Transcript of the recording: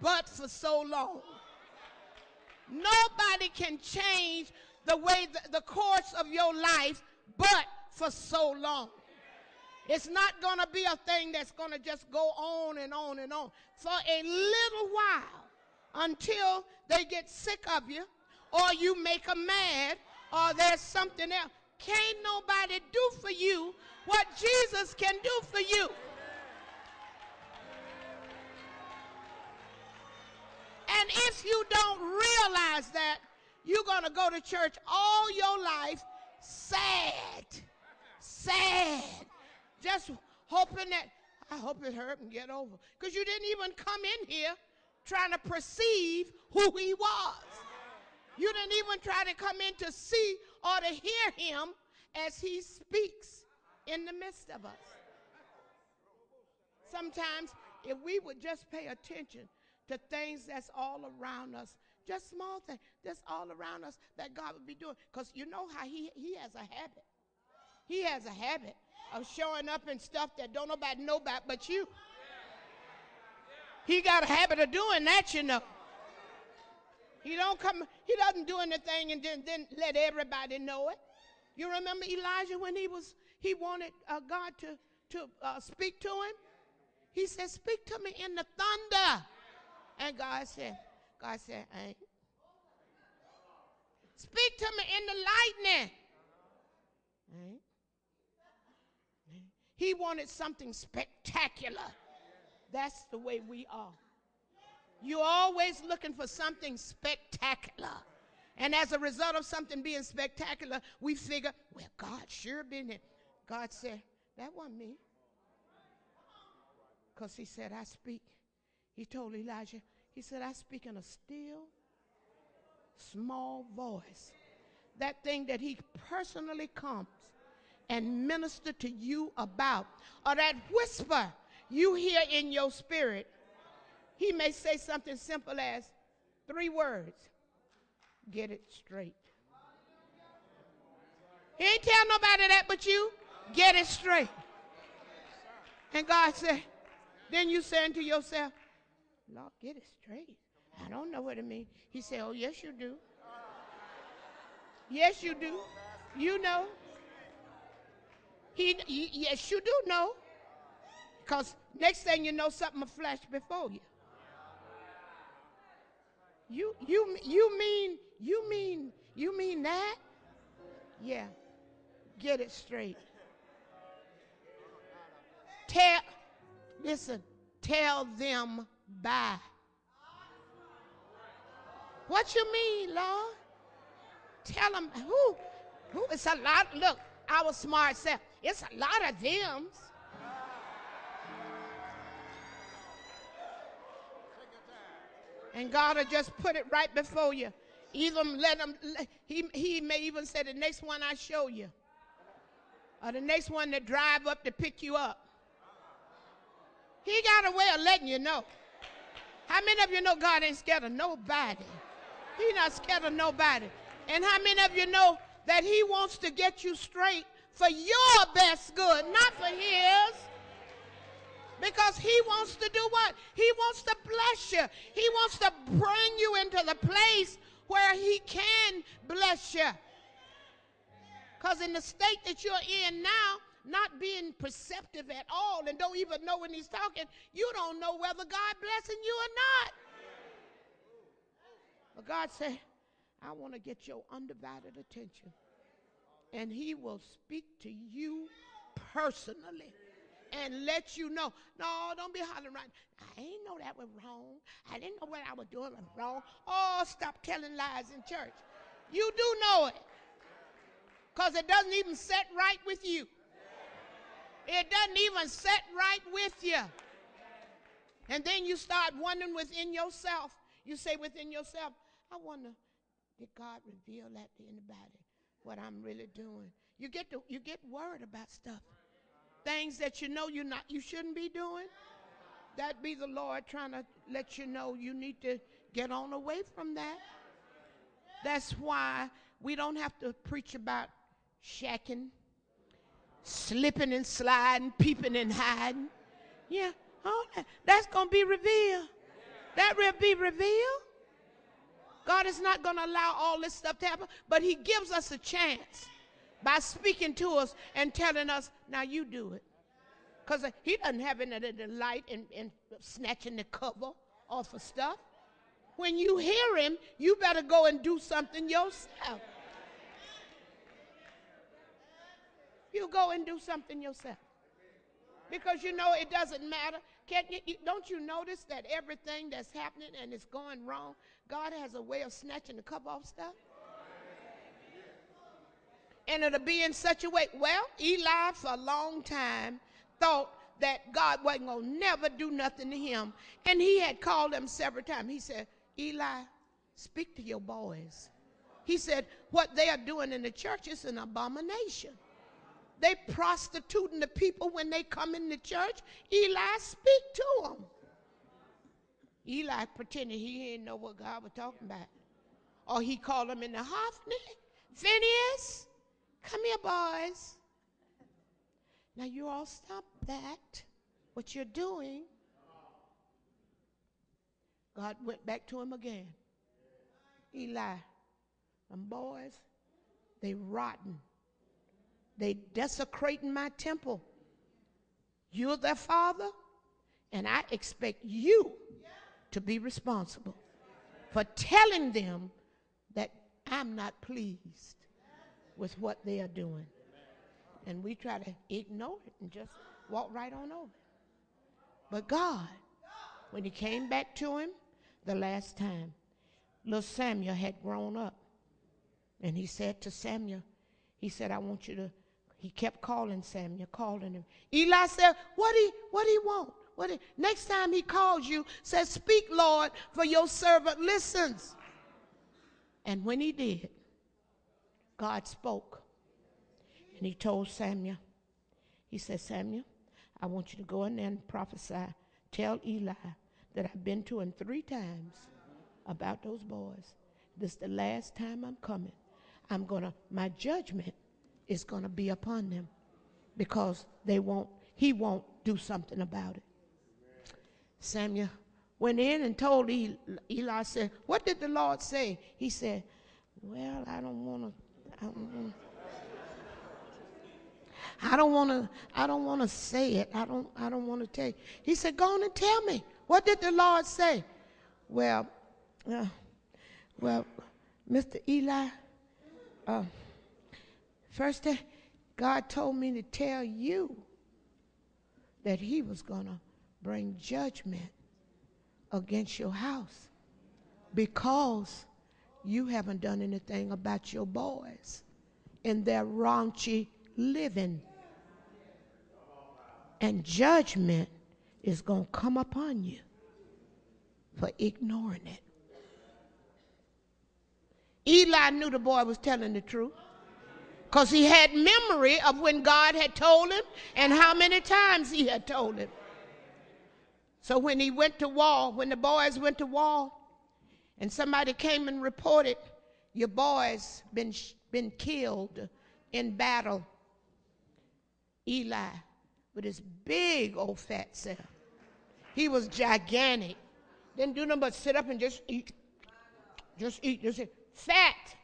but for so long. Nobody can change the way, the course of your life, but for so long. It's not going to be a thing that's going to just go on and on and on for a little while until they get sick of you or you make them mad or there's something else. Can't nobody do for you what Jesus can do for you. And if you don't realize that, you're going to go to church all your life sad, just hoping that, I hope it hurt and get over. Because you didn't even come in here trying to perceive who he was. You didn't even try to come in to see or to hear him as he speaks in the midst of us. Sometimes if we would just pay attention to things that's all around us, just small things that's all around us that God would be doing. Because you know how he has a habit. He has a habit of showing up in stuff that don't nobody know about but you. He got a habit of doing that, you know. He doesn't do anything and then let everybody know it. You remember Elijah when he wanted God to speak to him? He said, speak to me in the thunder. And God said, ain't. Speak to me in the lightning. Ain't. He wanted something spectacular. That's the way we are. You're always looking for something spectacular. And as a result of something being spectacular, we figure, well, God sure been there. God said, that wasn't me. Because he said, I speak. He told Elijah, he said, I speak in a still, small voice. That thing that he personally comes and minister to you about, or that whisper you hear in your spirit. He may say something simple as 3 words. Get it straight. He ain't tell nobody that but you. Get it straight. And God said, then you saying to yourself, Lord, get it straight. I don't know what it means. He said, oh, yes, you do. Yes, you do. You know. Yes, you do know. Because next thing you know, something will flash before you. You mean that? Yeah. Get it straight. Tell them bye. What you mean, Lord? Tell them who? It's a lot. Look, our smart self. It's a lot of them. And God will just put it right before you. Either let them, he may even say the next one I show you. Or the next one that drive up to pick you up. He got a way of letting you know. How many of you know God ain't scared of nobody? He's not scared of nobody. And how many of you know that he wants to get you straight for your best good, not for his? Because he wants to do what? He wants to bless you. He wants to bring you into the place where he can bless you. Because in the state that you're in now, not being perceptive at all and don't even know when he's talking, you don't know whether God blessing you or not. But God said, I want to get your undivided attention. And he will speak to you personally and let you know. No, don't be hollering around. I ain't know that was wrong. I didn't know what I was doing was wrong. Oh, stop telling lies in church. You do know it. Because it doesn't even set right with you. It doesn't even set right with you. And then you start wondering within yourself. You say within yourself, I wonder, did God reveal that to anybody, what I'm really doing? You get worried about stuff. Things that you know you shouldn't be doing. That be the Lord trying to let you know you need to get on away from that. That's why we don't have to preach about shacking, slipping and sliding, peeping and hiding. Yeah, all that. That's going to be revealed. That will be revealed. God is not going to allow all this stuff to happen, but he gives us a chance by speaking to us and telling us, now you do it. Because he doesn't have any delight in snatching the cover off of stuff. When you hear him, you better go and do something yourself. You go and do something yourself. Because you know it doesn't matter. Don't you notice that everything that's happening and it's going wrong, God has a way of snatching the cover off stuff? And it'll be in such a way. Well, Eli for a long time thought that God wasn't going to never do nothing to him. And he had called him several times. He said, Eli, speak to your boys. He said, what they are doing in the church is an abomination. They prostituting the people when they come in the church. Eli, speak to them. Eli pretended he didn't know what God was talking about. Or he called them in the Hophni. Phineas, come here, boys. Now you all stop that, what you're doing. God went back to him again. Eli, them boys, they rotten. They desecrating my temple. You're their father, and I expect you to be responsible for telling them that I'm not pleased with what they are doing. And we try to ignore it and just walk right on over. But God, when he came back to him the last time, little Samuel had grown up. And he said to Samuel, he said, I want you to, he kept calling Samuel, calling him. Eli said, what he want? Next time he calls you, says, speak, Lord, for your servant listens. And when he did, God spoke. And he told Samuel, he said, Samuel, I want you to go in there and prophesy. Tell Eli that I've been to him 3 times about those boys. This is the last time I'm coming. My judgment is going to be upon them because he won't do something about it. Samuel went in and told Eli, said, what did the Lord say? He said, well, I don't want to say it. I don't want to tell you. He said, go on and tell me. What did the Lord say? Well, Mr. Eli, first God told me to tell you that he was going to bring judgment against your house because you haven't done anything about your boys and their raunchy living. And judgment is going to come upon you for ignoring it. Eli knew the boy was telling the truth because he had memory of when God had told him and how many times he had told him. So when he went to war, when the boys went to war, and somebody came and reported, your boy's been killed in battle, Eli, with his big old fat self, he was gigantic. Didn't do nothing but sit up and just eat. Just eat. Fat.